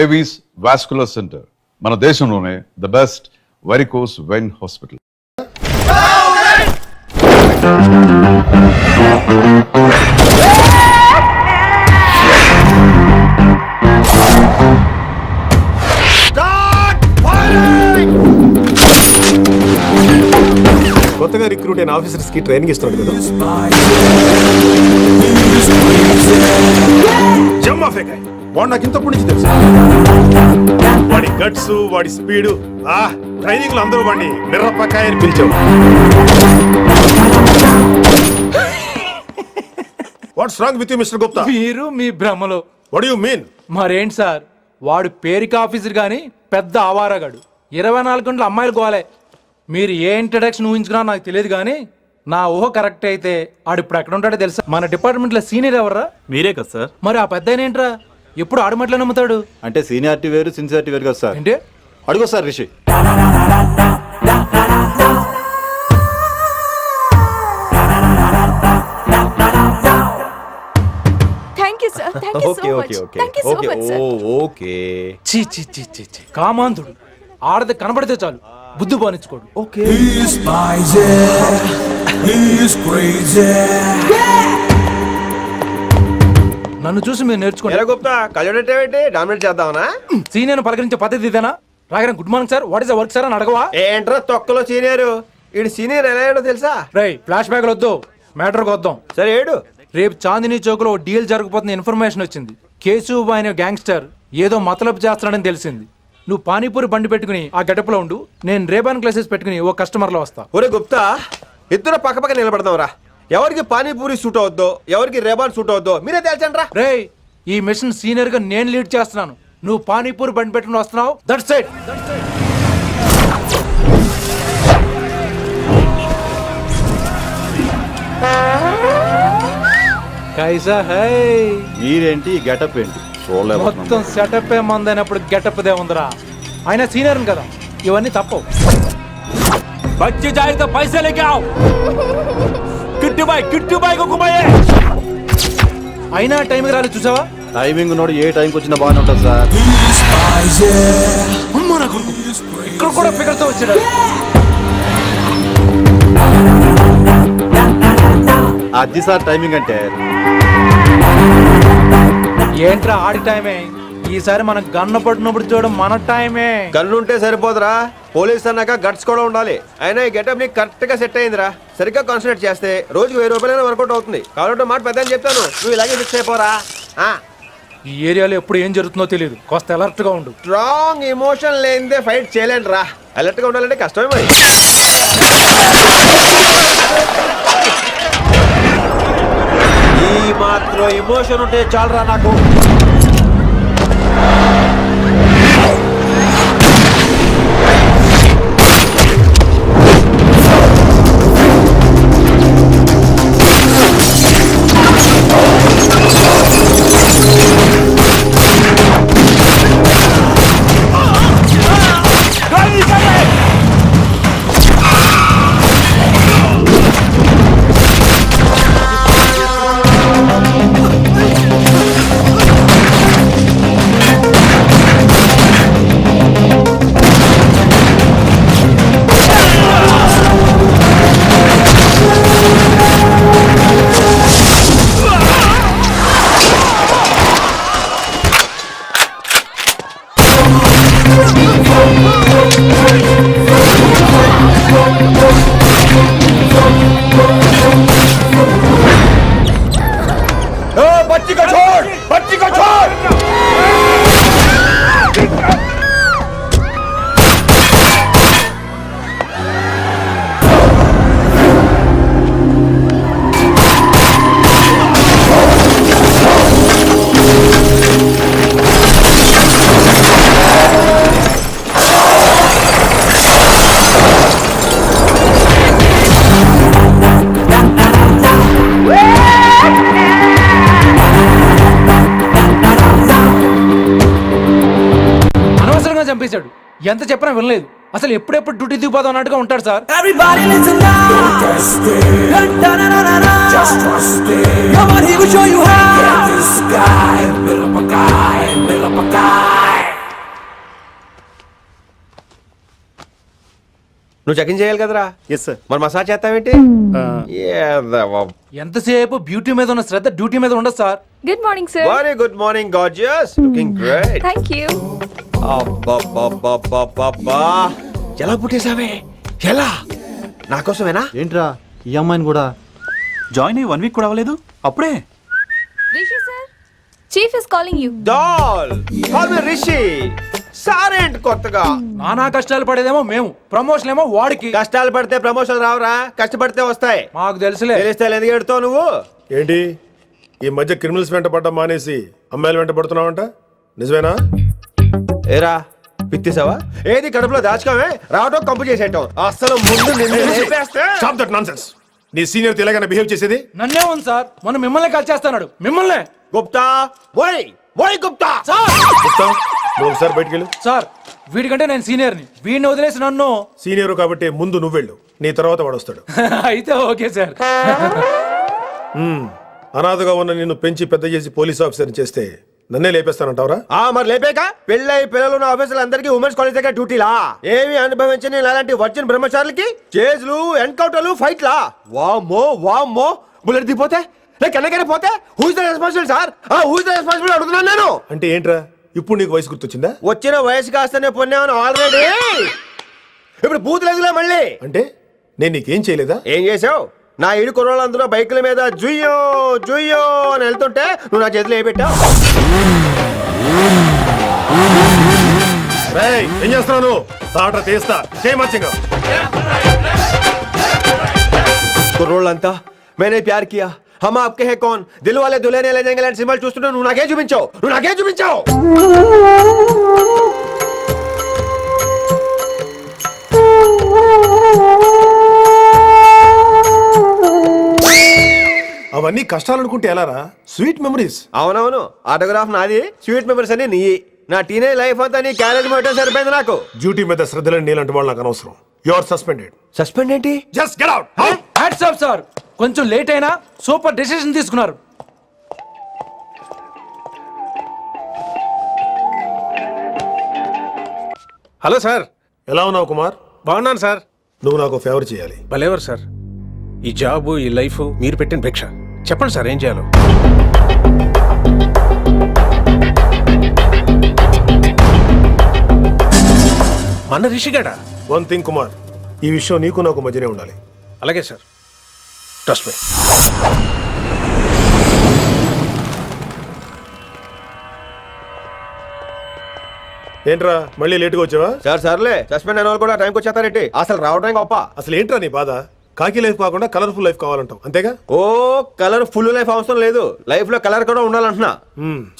Avis vascular centre, మన దేశంలోనే the best varicose vein hospital. కొత్తగా రిక్రూట్ అయిన ఆఫీసర్స్ కి ట్రైనింగ్ ఇస్తున్నాడు కదా. వాడు నాకు ఇంతప్పటి నుంచి తెలుసు. వాడి గట్స్, వాడి స్పీడు, ట్రైనింగ్ లో అందరూ వాడిని మిర్రపకాయ అని పిలిచావు. What's wrong with you mister Gupta? మీరు మీ భ్రమలో. What do you mean? మరేంటి సార్, వాడు పేరుకి ఆఫీసర్ గాని పెద్ద ఆవారగాడు. 24 గంటలు అమ్మాయిలు గోలే. మీరు ఏ ఇంట్రడక్షన్ ఊహించుకున్నా నాకు తెలియదు కానీ నా ఊహ కరెక్ట్ అయితే ఆడు ఇప్పుడు ఎక్కడ ఉంటాడో తెలుసా? మన డిపార్ట్మెంట్లో సీనియర్ ఎవర్రా? మీరే కదా సార్. మరి ఆ పెద్ద ఏంట్రా ఎప్పుడు ఆడమట్లో నమ్ముతాడు? అంటే సీనియారిటీ వేరు సిన్సియారిటీ వేరు కదా సార్. ఏంటి అడుగు సార్ రిషి. కామాంధుడు ఆడది కనబడితే చాలు బుద్ధి బానించుకోడు. ఓకే నన్ను చూసి మీరు నేర్చుకోండి. సీనియర్ పలకరించే పద్ధతి ఇదేనా? రాగానే good morning sir, what is the work sir అని అడగవా? ఏంట్రా తొక్కలో సీనియర్? ఈడు సీనియర్ ఎలా ఏడో తెలుసా? రై ఫ్లాష్ బ్యాక్ వద్దు, మ్యాటర్కి వద్దాం. సరే ఏడు. రేపు చాందినీ చౌక్ లో డీల్ జరగబోతున్న ఇన్ఫర్మేషన్ వచ్చింది. కేశూబాయ్ అనే గ్యాంగ్స్టర్ ఏదో మతలబు చేస్తున్నాడని తెలిసింది. నువ్వు పానీపూరి బండి పెట్టుకుని ఆ గడపలో ఉండు, నేను రేబాన్ క్లాసెస్ పెట్టుకుని ఓ కస్టమర్ లో వస్తా. ఒరే గుప్తా, ఇద్దరు పక్క పక్క నిలబడదాం రా. ఎవరికి పానీపూరి సూట్ అవుద్దో, ఎవరికి రేబాన్ సూట్ అవుద్దో మీరే తేల్చండి రా. రే, ఈ మిషన్ సీనియర్ గా నేను లీడ్ చేస్తున్నాను. నువ్వు పానీపూరి బండి పెట్టుకుని వస్తున్నావు. That's it. కైసా హై? మీరేంటి గెటప్ ఏంటి? మొత్తం సెటప్ ఏ మందైనప్పుడు గెటప్ దే ఉందిరా. ఆయన సీనియర్ కదా, ఇవన్నీ తప్పవు. బచ్చి జాయితో పైసా లేకే ఆవ్. కిట్టు బాయ్ కుక్కుబాయే. అయినా టైంకి రాలేదు చూసావా? టైమింగ్ నోడు ఏ టైంకి వచ్చినా బాగానే ఉంటుంది సార్. అమ్మ నా కొడుకు ఇక్కడ కూడా ఫిగర్ తో వచ్చాడు. అది సార్ టైమింగ్ అంటే. ఏంట్రా ఆడి టైమే? ఈసారి మనం గన్ను పట్టినప్పుడు చూడడం మన టైమే. గన్ను ఉంటే సరిపోదురా, పోలీస్ అన్నాక గట్స్ కూడా ఉండాలి. అయినా ఈ గెటప్ నీకు కరెక్ట్ గా సెట్ అయిందిరా. సరిగ్గా కాన్సన్ట్రేట్ చేస్తే రోజుకి 1000 రూపాయలైనా వర్కౌట్ అవుతుంది. కాబట్టి మాట పెద్ద అని చెప్తాను, నువ్వు ఇలాగే ఫిక్స్ అయిపోరా. ఈ ఏరియాలో ఎప్పుడు ఏం జరుగుతుందో తెలియదు, కాస్త అలర్ట్ గా ఉండు. స్ట్రాంగ్ ఎమోషన్ లేనిదే ఫైట్ చేయలేను రా. అలర్ట్ గా ఉండాలంటే కష్టమే మరి. ఈ మాత్రం ఎమోషన్ ఉంటే చాలరా నాకు. చంపేశాడు. ఎంత చెప్పినా వినలేదు. అసలు ఎప్పుడెప్పుడు డ్యూటీ దిగిపోదాం అన్నట్టుగా ఉంటాడు sir. Come on, he will show you how. Get this guy, Middle Pakai. నువ్వు చెకింగ్ చేయాలి కదరా. Yes sir. మరి మసాజ్ చేస్తావేంటి? ఏదవ్వ. ఎంతసేపు బ్యూటీ మీద ఉన్న శ్రద్ధ డ్యూటీ మీద ఉండదు sir. Good morning sir. Very good morning gorgeous, looking great. Thank you. అబ్బబ్బబ్బబ్బబ్బా, ఎలా పుట్టేశావే? ఎలా? నా కోసమేనా? ఏంట్రా ఈ అమ్మాయిని కూడా? జాయిన్ అయ్యి 1 వీక్ కూడా అవ్వలేదు అప్పుడే. Rishi sir, chief is calling you. Doll call me Rishi. సారేంటి కొత్తగా? నానా కష్టాలు పడేదేమో మేము, ప్రమోషన్ ఏమో వాడికి. కష్టాలు పడితే ప్రమోషన్ రావురా, కష్టపడితే వస్తాయి. మాకు తెలుసులే. తెలిస్తే ఎందుకు ఎడుతావు నువ్వు? ఏంటి ఈ మధ్య క్రిమినల్స్ వెంట పడ్డం మానేసి అమ్మాయిలు వెంట పడుతున్నావంట, నిజమేనా? ఏరా పిక్తేసావా? ఏది కడుపులో దాచుకోవే, రావటం కంపు చేసేయటం. అసలు ముందు నిన్ను లేపేస్తే. Stop that nonsense. నీ సీనియర్ ఎలాగైనా బిహేవ్ చేసేది? నన్నే ఉంది సార్, మొన్న మిమ్మల్ని కాల్ చేస్తున్నాడు. మిమ్మల్నే. గుప్తా ఓయ్ ఓయ్ గుప్తా. సార్ చెప్తా, నువ్వు ఒకసారి బయటికి వెళ్ళు. సార్, వీడికంటే నేను సీనియర్ని, వీడిని వదిలేసి నన్ను. సీనియర్ కాబట్టి ముందు నువ్వు వెళ్ళు, నీ తర్వాత వాడు వస్తాడు. అయితే ఓకే సార్. అనాథగా ఉన్న నిన్ను పెంచి పెద్ద చేసి పోలీస్ ఆఫీసర్ చేస్తే నన్నే లేపేస్తానంటావరా? మరి లేపేక పెళ్ళై పిల్లలు ఉన్న ఆఫీసులు అందరికీ ఉమెన్స్ కాలేజ్ దగ్గర డ్యూటీలా? ఏమి అనుభవించని అలాంటి వర్జిన్ బ్రహ్మచారులకి చేజ్లు, ఎన్కౌంటర్లు, ఫైట్లా? వామ్మో వామ్మో, బుల్లెట్ దిగిపోతే ఎక్కడికైనా పోతే who is the responsible sir? Who is the responsible అడుగుతున్నాను నేను. అంటే ఏంట్రా ఇప్పుడు నీకు వయసు గుర్తొచ్చిందా? వచ్చిన వయసు కాస్తనే పొన్నాను ఆల్రెడీ. ఇప్పుడు బూత్ లేదులే మళ్ళీ. అంటే నేను నీకేం చేయలేదా? ఏం చేసావు? నా ఇడు కుర్రోళ్ళందరూ బైకుల మీద జుయ్యో జుయ్యో అని వెళ్తుంటే నువ్వు నా చేతిలో ఏ పెట్టావు? ఏం చేస్తున్నావు? తాట తీస్తా చేయమచ్చంగా. కుర్రోళ్ళంతా मैंने प्यार किया, हम आपके हैं कौन, दिल वाले दुल्हने ले जाएंगे లాంటి సినిమాలు చూస్తుంటే నువ్వు నాకే చూపించావు, నువ్వు నాకే చూపించావు. అవన్నీ కష్టాలు అనుకుంటే ఎలారా? Sweet memories. అవునవును, ఆటోగ్రాఫ్ నాది, స్వీట్ మెమరీస్ అని నీ. నా టీనేజ్ లైఫ్ అంతా నీ క్యారేజ్ మొత్తం సరిపోయింది నాకు. డ్యూటీ మీద శ్రద్ధ లేని నీలాంటి వాళ్ళు నాకు అనవసరం. You are suspended. సస్పెండ్ ఏంటి? Just get out. Hats off sir, కొంచెం లేట్ అయినా సూపర్ డెసిషన్ తీసుకున్నారు. Hello sir. ఎలా ఉన్నావు కుమార్? బాగున్నాను సార్. నువ్వు నాకు ఫేవర్ చేయాలి. భలేవారు సార్. ఈ జాబు, ఈ లైఫ్ మీరు పెట్టిన భిక్ష. చెప్పండి సార్ ఏం చేయాలో. మన రిషిగాడా? వన్ థింగ్ కుమార్, ఈ విషయం నీకు నాకు మధ్యనే ఉండాలి. అలాగే సార్, ట్రస్ట్ మీ. ఏంట్రా మళ్ళీ లేటుగా వచ్చావా? సార్ సర్లే, సస్పెండ్ అయిన వాళ్ళు కూడా టైంకి వచ్చేస్తారేంటి? అసలు రావడానికి గొప్ప. అసలు ఏంట్రా నీ బాధ? కాకి లైఫ్ కాకుండా కలర్ఫుల్ లైఫ్ కావాలంటావు, అంతేగా? ఓ కలర్ ఫుల్ లైఫ్ అవసరం లేదు, లైఫ్ లో కలర్ కూడా ఉండాలంటున్నా.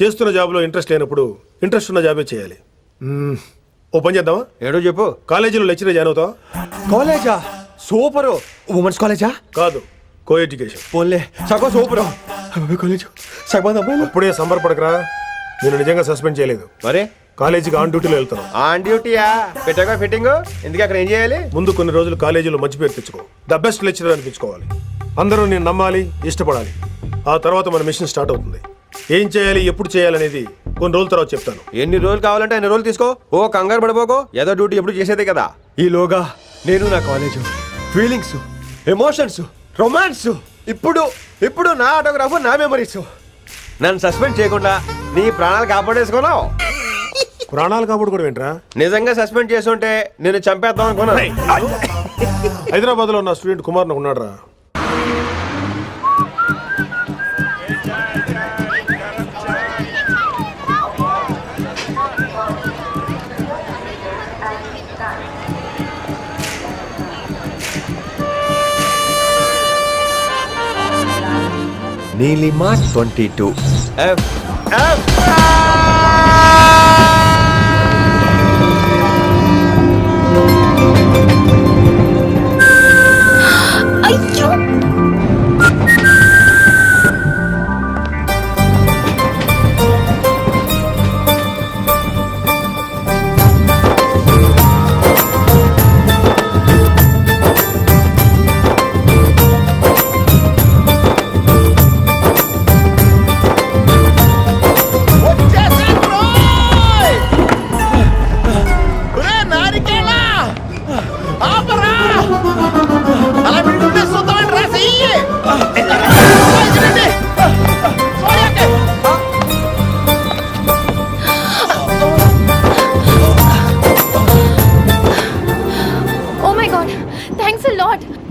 చేస్తున్న జాబ్లో ఇంట్రెస్ట్ లేనప్పుడు ఇంట్రెస్ట్ ఉన్న జాబే చేయాలి. ఓ పని చేద్దామా? ఏడో చెప్పు. కాలేజీలో లెక్చరర్ జాయిన్ అవుతావా? కాలేజా? సూపర్. ఉమెన్స్ కాలేజా? కాదు, కో ఎడ్యుకేషన్. పోన్లే, సగం సూపర్ కాలేజ్. సగం అమ్మాయిలు. అప్పుడే సంబరపడకరా, నేను నిజంగా సస్పెండ్ చేయలేదు. మరే కాలేజీకి ఆన్ డ్యూటీలో వెళ్తున్నాను. ఆన్ డ్యూటీయా? పెట్టాగా ఫిట్టింగ్. ఎందుకు అక్కడ ఏం చేయాలి? ముందు కొన్ని రోజులు కాలేజీలో మంచి పేరు తెచ్చుకో, ద బెస్ట్ లెక్చరర్ అనిపించుకోవాలి. అందరూ నేను నమ్మాలి, ఇష్టపడాలి. ఆ తర్వాత మన మిషన్ స్టార్ట్ అవుతుంది. ఏం చేయాలి, ఎప్పుడు చేయాలనేది కొన్ని రోజుల తర్వాత చెప్తాను. ఎన్ని రోజులు కావాలంటే అన్ని రోజులు తీసుకో. ఓ కంగారు పడిపోకో, ఏదో డ్యూటీ ఎప్పుడు చేసేదే కదా. ఈలోగా నేను నా కాలేజ్ ఫీలింగ్స్, ఎమోషన్స్, రొమాన్స్, ఇప్పుడు ఇప్పుడు నా ఆటోగ్రాఫ్, నా మెమరీస్. నన్ను సస్పెండ్ చేయకుండా నీ ప్రాణాలు కాపాడేసుకున్నావు. ప్రాణాలు కాబట్టి కూడా ఏంట్రా? నిజంగా సస్పెండ్ చేసుంటే నేను చంపేద్దాం అనుకున్నా. హైదరాబాద్ లో నా స్టూడెంట్ కుమార్ నాకు ఉన్నాడు రా. Neelima 22 F F. అయ్యో,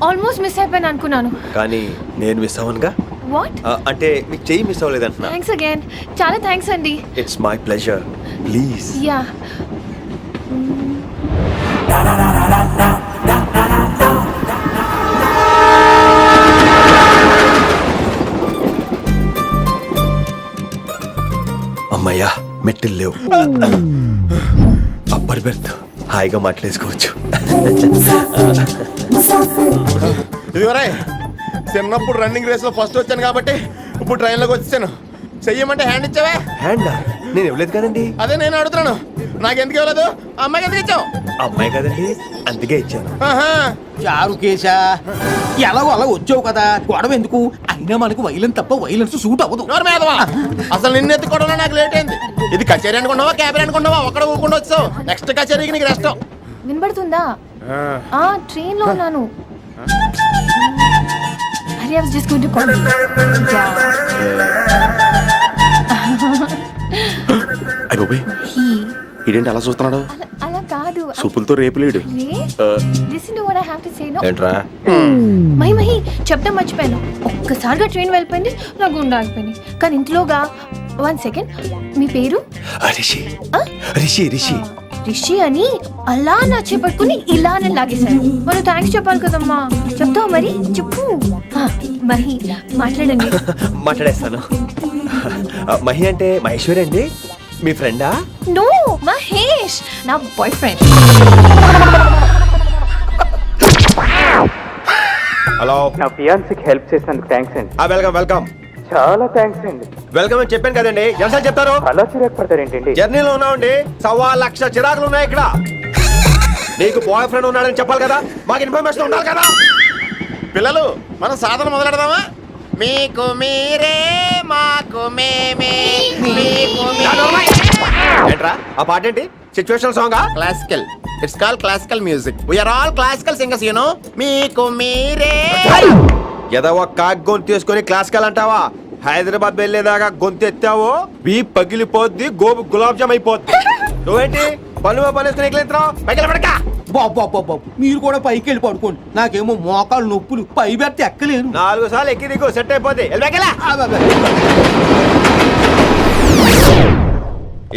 ఆల్మోస్ట్ మిస్ అయిపోయాను అనుకున్నాను. కానీ నేను మిస్ అవ్వనుగా. వాట్? అంటే మీకు చెయ్యి మిస్ అవ్వలేదంటున్నా. Thanks again. చాలా థ్యాంక్స్ అండి. It's my pleasure. Please. Yeah. అమ్మయ్యా, మెట్టిల్ లేవు. అప్పర్ బెర్త్, హాయిగా మాట్లాడేసుకోవచ్చు. ఇదివరే చిన్నప్పుడు రన్నింగ్ రేస్ లో ఫస్ట్ వచ్చాను కాబట్టి ఇప్పుడు ట్రైన్ లోకి వచ్చాను. చెయ్యమంటే హ్యాండ్ ఇచ్చావే. హ్యాండ్ నేను ఇవ్వలేదు కదండి. అదే నేను అడుగుతున్నాను, నాకెందుకు ఇవ్వలేదు? అమ్మాయికి ఎందుకు ఇచ్చావు? అమ్మాయి కదండి, అందుకే ఇచ్చాను. ఆహా. చారు కేశా ఎలాగో అలా వచ్చావు కదా, గొడవ ఎందుకు? అయినా మనకు వైలెన్స్ తప్ప వైలెన్స్ సూట్ అవ్వదు. నోరు మీదవా. అసలు నిన్ను ఎత్తుకోవడంలో నాకు లేట్ అయింది. ఇది కచేరీ అనుకున్నావా, క్యాబరీ అనుకున్నావా? ఒక్కడ ఊకుండా వచ్చావు. నెక్స్ట్ కచేరీకి నీకు రెస్ట్. వినబడుతుందా? ట్రైన్ లో ఉన్నాను. I was just going to call you. అయ్యో, ఇదేంటి అలా చూస్తున్నాడు? అలా కాదు. సూపులతో రేపులేడు. Listen to what I have to say. No. ఏంట్రా? మహి చెప్పడం మర్చిపోయాను. ఒక్కసారిగా ట్రైన్ వెళ్ళిపోయింది, నా గుండె ఆగిపోయింది. కానీ ఇంట్లోగా 1 second. మీ పేరు? రిషి. రిషి రిషి రిషి అని అలా నా చేపట్టుకుని ఇలానే లాగేశారు. మనం థ్యాంక్స్ చెప్పాలి కదమ్మా. చెప్తావు మరి? చెప్పు. మహి మాట్లాడండి. మాట్లాడేస్తాను. మహి అంటే మహేశ్వరి అండి, మీ ఫ్రెండా? నో, మహేష్ నా బాయ్ ఫ్రెండ్. హలో. నా ఫియాన్సీకి హెల్ప్ చేసినందుకు థ్యాంక్స్ అండి. Welcome welcome. చాలా థ్యాంక్స్ అండి. వెల్కమ్ అని చెప్పాను కదండి, ఎన్నిసార్లు చెప్తారు? అలా చిరాకు పడతారేంటండి? జర్నీలో ఉన్నామండి, 1,00,000 చిరాకులు ఉన్నాయి ఇక్కడ. నీకు బాయ్ ఫ్రెండ్ ఉన్నాడని చెప్పాలి కదా, మాకు ఇన్ఫర్మేషన్ ఉండాలి కదా. పిల్లలు, మనం సాధన మొదలెడదామా? మీకు మీరే, మాకు మేమే, మీకు ఏంట్రా ఆ పాట ఏంటి? సిచ్యువేషన్ సాంగా? Classical. It's call classical music. We're all classical singers, you know. మీకు మీరే. ఏదో ఒక కాక్ గొంతు తీసుకొని క్లాసికల్ అంటావా? హైదరాబాద్ వెళ్ళేదాకా గొంతు ఎత్తావో బీ పగిలిపోద్ది, గోబు గులాబ్ జామ్ అయిపోద్ది. నువ్వేంటి పనులు పనేసుకుని ఎగిలేస్తున్నావు? పైకి పడక. బాబు మీరు కూడా పైకి వెళ్ళి పడుకోండి. నాకేమో మోకాలు నొప్పులు, పై బెర్త ఎక్కలేను. 4 సార్లు ఎక్కి దిగు, సెట్ అయిపోద్ది.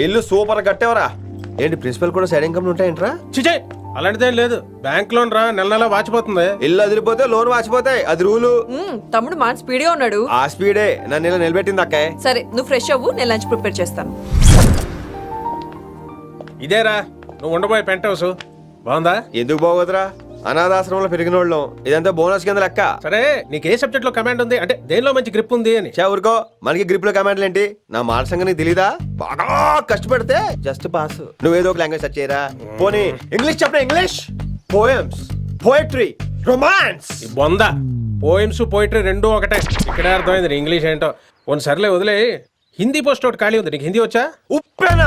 ఇల్లు సూపర్ కట్టేవరా. ఏంటి ప్రిన్సిపల్ కూడా సైడ్ ఇన్కమ్ ఉంటాయంట్రా? చిచే అలాంటిదేం లేదు. బ్యాంక్ లోన్ రా, నెల నెల వాచిపోతుంది. ఇల్లు అదిరిపోతే లోన్ వాచిపోతాయి, అది రూలు. తమ్ముడు మాట స్పీడ్గా ఉన్నాడు. ఆ స్పీడే నన్ను ఇలా నిలబెట్టింది అక్కాయ్. సరే నువ్వు ఫ్రెష్ అవ్వు, నేను లంచ్ ప్రిపేర్ చేస్తాను. ఇదేరా నువ్వు ఉండబోయే పెంట్ హౌస్. బాగుందా? ఎందుకు బాగోదురా, అనాథాశ్రమంలో పెరిగిన వాళ్ళం. ఇదంతా బోనస్ కింద లెక్క. సరే నీకు ఏ సబ్జెక్ట్ లో కమాండ్ ఉంది, అంటే దేనిలో మంచి గ్రిప్ ఉంది అని. ఊరుకో, మనకి గ్రిప్ లో కమాండ్లు ఏంటి? నా మాట సంగతి నీకు తెలీదా? బాగా కష్టపడితే జస్ట్ పాస్. నువ్వేదో ఒక లాంగ్వేజ్ సెర్చ్ చేయరా. పోనీ ఇంగ్లీష్ చెప్పిన ఇంగ్లీష్, పోయమ్స్, పోయట్రీ, రొమాన్స్. బొంద పోయిమ్స్ పోయిటరీ రెండూ ఒకటే. ఇక్కడే అర్థమైంది ఇంగ్లీష్ ఏంటో. కొన్ని సర్లే వదిలే. హిందీ పోస్ట్ ఒకటి ఖాళీ ఉంది, నీకు హిందీ వచ్చా? ఉప్పెన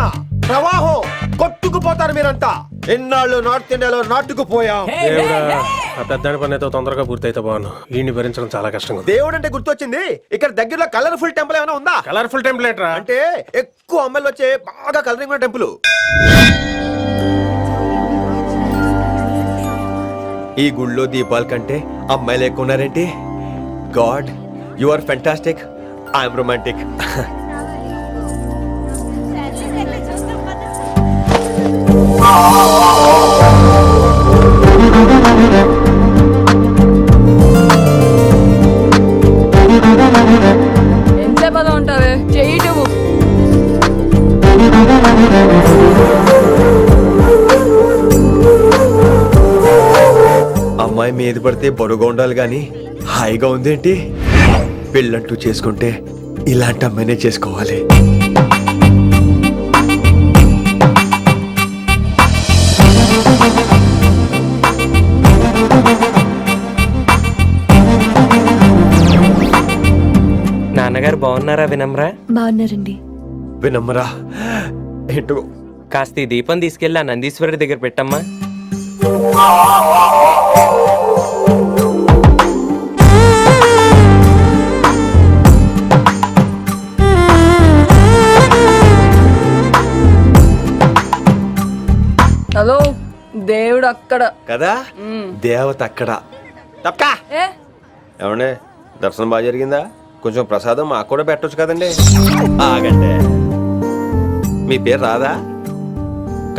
ప్రవాహం కొట్టుకుపోతారు మీరంతా. ఎన్నాళ్ళు నార్త్ ఇండియాలో నాటుకుపోయాం. దేవుడా, ఆ పెద్దాని పని అయితే తొందరగా పూర్తయితే బాగున్నాను. వీడిని భరించడం చాలా కష్టంగా. దేవుడు అంటే గుర్తొచ్చింది, ఇక్కడ దగ్గరలో కలర్ఫుల్ టెంపుల్ ఏమైనా ఉందా? కలర్ఫుల్ టెంపుల్ రా అంటే ఎక్కువ అమ్మాయిలు వచ్చే బాగా కలరింగ్ ఉన్న టెంపుల్. ఈ గుళ్ళో దీపాల కంటే అమ్మాయిలు ఎక్కువ ఉన్నారేంటి? God, you are fantastic, I'm romantic. ఎంత పదం ఉంటావే, చెయ్యటము. అమ్మాయి మీద పడితే బరువుగా ఉండాలి గాని హాయిగా ఉందేంటి? పెళ్ళంటూ చేసుకుంటే ఇలాంటి అమ్మాయినే చేసుకోవాలి. నాన్నగారు బాగున్నారా వినమ్రా? బాగున్నారండి. వినమ్రా ఏంటో. కాస్త ఈ దీపం తీసుకెళ్ళి ఆ నందీశ్వరుడి దగ్గర పెట్టమ్మా. హలో, దేవుడు అక్కడ కదా, దేవత అక్కడ. తప్పకా ఏ ఏమండే దర్శనం బాగా జరిగిందా? కొంచెం ప్రసాదం మాకు కూడా పెట్టొచ్చు కదండి. ఆగండి, మీ పేరు రాదా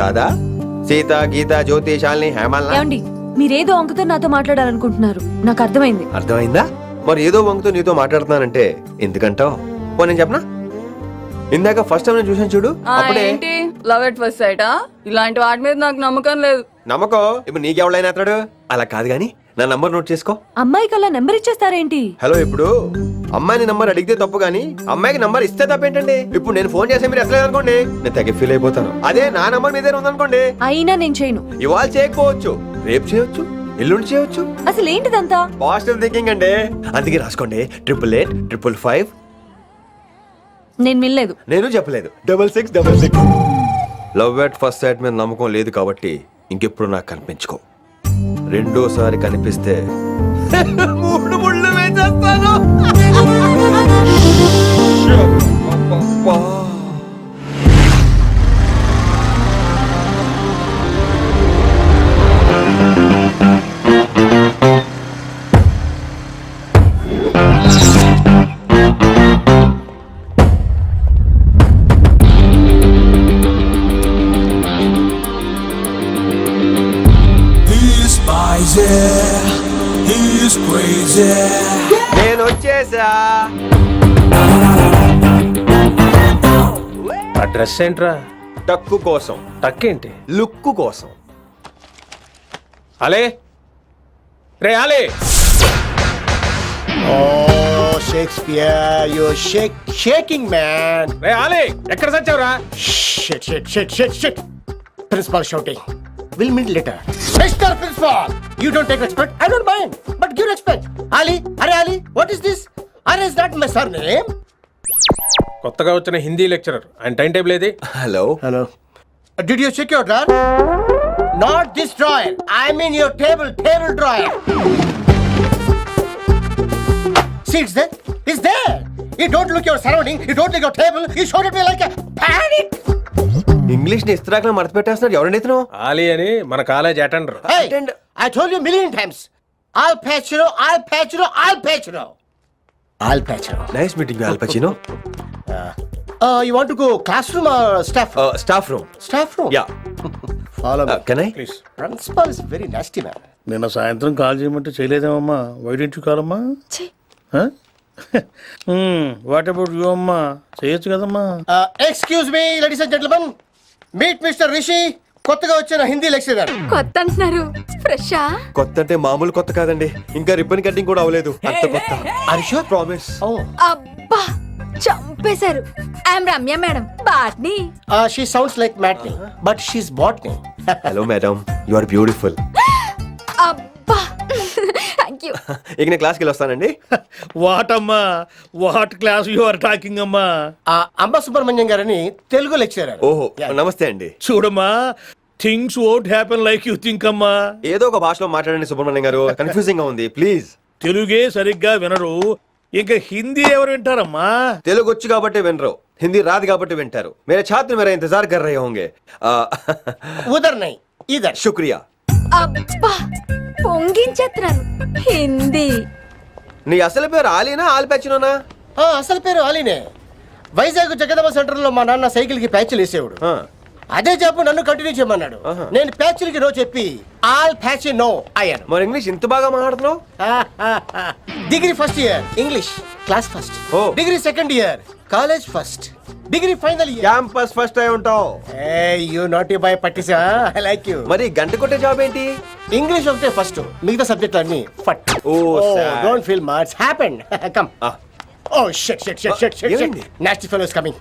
కాదా? సీత, గీత, జ్యోతి, శాలిని, హేమల్నా? ఏమండి మీరేదో అంకుతో నాతో మాట్లాడాలనుకుంటున్నారు, నాకు అర్థమైంది. అర్థమైందా? మరి ఏదో వంగుతో నీతో మాట్లాడుతున్నానంటే ఎందుకంటావు? పో నేను చెప్పనా? ఇందాక ఫస్ట్ టైం నేను చూసాను చూడు, అప్పుడే ఏంటి లవ్ ఎట్ ఫస్ట్ సైటా? ఇలాంటి వాటి మీద నాకు నమ్మకం లేదు. నమ్మకం ఇప్పుడు నీకెవడైనా అతడు అలా కాదు గాని నా నంబర్ నోట్ చేసుకో. అమ్మాయికి అలా నెంబర్ ఇచ్చేస్తారేంటి? హలో, ఇప్పుడు అమ్మాయిని నంబర్ అడిగితే తప్పు గానీ అమ్మాయికి నంబర్ ఇస్తే తప్పేంటండి? ఇప్పుడు నేను ఫోన్ చేస్తే మీరు ఎట్లేదు అనుకోండి, నేను తెగ ఫీల్ అయిపోతాను. అదే నా నంబర్ మీ దగ్గర ఉందనుకోండి, అయినా నేను చేయను. ఇవాళ చేయకపోవచ్చు, రేపు చేయొచ్చు, ఎల్లుండి చేయొచ్చు. అసలు ఏంటిదంతా? పాజిటివ్ థింకింగ్ అండి. అందుకే రాసుకోండి 888 నేను వినలేదు. నేను చెప్పలేదు 6666. లవ్ ఎట్ ఫస్ట్ సైట్ మీద నమ్మకం లేదు కాబట్టి ఇంకెప్పుడు నాకు కనిపించుకో. రెండోసారి కనిపిస్తే 3 ముళ్ళు వేసేస్తాను. అబ్బబ్బా. నేను వచ్చేసా. ఆ డ్రెస్ ఏంట్రా? టక్కు కోసం, టక్ ఏంటి? లుక్కు కోసం. అలే రే అలే, Oh, Shakespeare, you're shaking, man. రే అలే ఎక్కడ సచ్చావురా? Shit. Principal shouting. We'll meet later. Mr. Principal, you don't take respect. I don't mind, but give respect. Ali, Ali, what is this? Ali is not my surname. కొత్తగా వచ్చిన Hindi lecturer, ఆయన time table ఏది? Hello, Hello. Did you check your drawer? Not this drawer. I mean your table drawer. See, it's there. It's there. You don't look your surrounding. You don't look your table. You showed it me like a panic. English ని ఇస్త్రాకులో మడత పెట్టేస్తున్నాడు. ఎవరండి ఇతను? ఆలీ అని మన college attender. Hey, I told you a million times. I'll patch you. Nice meeting all పచినో. You want to go classroom or staff room? Staff room. Staff room? Yeah. Follow me. Can I? Please. Principal is very nasty man. నిన్న సాయంత్రం call చేయమంటే చేయలేదేమమ్మా? వైడెంట్ కాలమ్మా? What about you అమ్మా? చేయొచ్చు కదమ్మా? Excuse me, ladies and gentlemen. Meet Mr. Rishi. కొత్తగా వచ్చిన Hindi lecturer. కొత్త అంటున్నారు, ఫ్రెషా? కొత్త అంటే మామూలు కొత్త కాదండి, ఇంకా రిబ్బన్ కటింగ్ కూడా అవ్వలేదు, అంత కొత్త. Are you sure? Promise. Oh. అబ్బా చంపేశారు. I'm Ramya madam, botany. She sounds like Matney, but she's botany. Hello madam, you are beautiful. అబ్బా థ్యాంక్ యూ. ఇక నేను క్లాస్కి వెళ్ళి వస్తానండి. వాట్ అమ్మా? What class you are talking అమ్మా? అంబ సుబ్రహ్మణ్యం గారని తెలుగు లెక్చరర్. ఓహో, నమస్తే అండి. చూడమ్మా, things won't happen like you think అమ్మా. ఏదో ఒక భాషలో మాట్లాడండి సుబ్రహ్మణ్యం గారు, కన్ఫ్యూజింగ్ గా ఉంది, ప్లీజ్. తెలుగే సరిగ్గా వినరు, ఇంకా హిందీ ఎవరు వింటారమ్మా? తెలుగు వచ్చు కాబట్టి వినరు, హిందీ రాదు కాబట్టి వింటారు. మేరే ఛాత్ర మేరా ఇంతజార్ కర్ రహే హోంగే. ఉదర్ నై ఇదర్. శుక్రియా. అబ్బా పొంగించేస్తున్నాను. హిందీ. నీ అసలు పేరు ఆలీనా ఆల్పచ్చినోనా? అసలు పేరు అలీనే. వైజాగ్ జగదమ్మ సెంటర్ లో మా నాన్న సైకిల్ కి ప్యాచ్లు వేసేవాడు. అదే జాబ్ నన్ను కంటిన్యూ చేయమన్నాడు. నేను ప్యాచ్లకి నో చెప్పి ఆల్ ప్యాచ్ నో అయ్యాను. మరి ఇంగ్లీష్ ఇంత బాగా మాట్లాడుతున్నావు? Degree first year English class first. Degree second year college first. Degree final year campus first అయి ఉంటావు. యూ నాట్ బై పట్టిసా. I like you. మరి గంట కొట్టే జాబ్ ఏంటి? ఇంగ్లీష్ ఒకటే ఫస్ట్, మిగతా సబ్జెక్ట్ అన్ని ఫట్. Don't feel much happened. Come. Oh shit shit shit shit shit. Nasty fellows coming.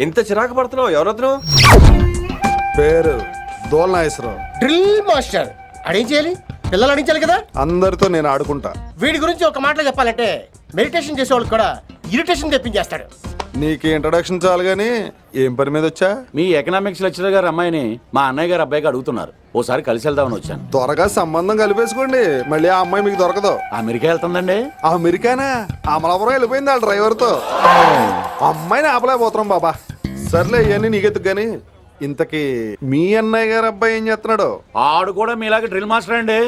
ఇంత చిరాకు పడుతున్నావు, ఎవరొద్దు? పేరు దోల్నాగేశ్వరరావు. Drill master. అడేం చేయాలి? పిల్లలు అడించాలి కదా. అందరితో నేను ఆడుకుంటా. వీడి గురించి ఒక మాటలో చెప్పాలంటే మెడిటేషన్ చేసేవాళ్ళు కూడా ఇరిటేషన్ తెప్పించేస్తాడు. నీకు ఇంట్రడక్షన్ చాలు గానీ ఏం పని మీద వచ్చా? మీ ఎకనామిక్స్ లెక్చరర్ గారు అమ్మాయిని మా అన్నయ్య గారు అబ్బాయికి అడుగుతున్నారు, ఓసారి కలిసి వెళ్దామని వచ్చాను. త్వరగా సంబంధం కలిపేసుకోండి, మళ్ళీ ఆ అమ్మాయి మీకు దొరకదు. అమెరికా వెళ్తుందండి. అమెరికానా? అమలాపురం వెళ్ళిపోయింది వాళ్ళ డ్రైవర్తో. అమ్మాయిని ఆపలేకపోతున్నాం బాబా. సర్లే ఇవన్నీ నీకెత్తుకు గానీ ఇంతకీ మీ అన్నయ్య గారు అబ్బాయి ఏం చేస్తున్నాడు? ఆడు కూడా మీలాగే డ్రిల్ మాస్టర్ అండి.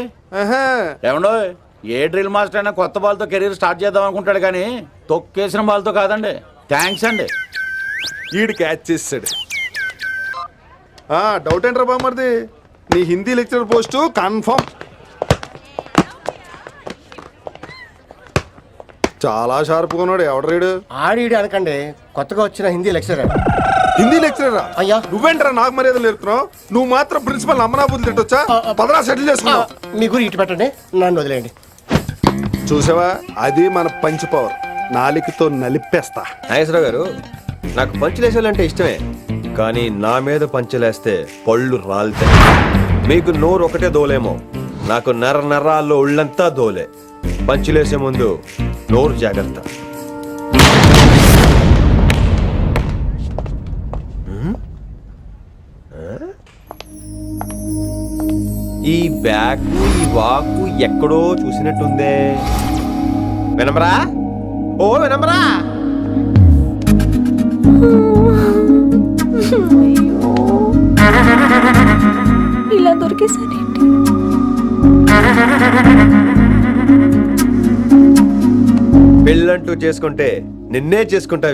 ఆహా. ఏమండో ఏ డ్రిల్ మాస్టర్ అయినా కొత్త బాల్తో కెరీర్ స్టార్ట్ చేద్దాం అనుకుంటాడు కానీ తొక్కేసిన బాల్తో కాదండి. థ్యాంక్స్ అండి. ఈడు క్యాచ్ చేసాడు. డౌట్ ఏంట్రా బామ్మర్ది, నీ హిందీ లెక్చరర్ పోస్టు కన్ఫర్మ్. చాలా షార్ప్గా ఉన్నాడు. ఎవడరీడు? ఆడిడి అనకండి, కొత్తగా వచ్చిన హిందీ లెక్చరర్. హిందీ లెక్చరరా? అయ్యా. నువ్వేంట్రా నాకు మర్యాదలు నేర్పుతున్నావు? నువ్వు మాత్రం ప్రిన్సిపల్ అమ్మనాబుద్ధి తిట్టొచ్చా? పదరా సెటిల్ చేసుకున్నావు. మీ గురి ఇటు పెట్టండి, నన్ను వదిలేయండి. చూసావా, అది మన పంచ్ పవర్. నాలికతో నలిపేస్తా. నాగేశ్వరరావు గారు, నాకు పంచులేసాలంటే ఇష్టమే, కానీ నా మీద పంచలేస్తే పళ్ళు రాలుతాయి. మీకు నోరు ఒకటే దోలేమో, నాకు నరాల్లో ఒళ్ళంతా దోలే. పంచులేసే ముందు నోరు జాగ్రత్త. ఈ బ్యాగు ఈ వాకు ఎక్కడో చూసినట్టుందే. వినమరా? ఓ వినమరా? ఇలా దొరికేసానేంటి? పెళ్ళంటూ చేసుకుంటే నిన్నే చేసుకుంటా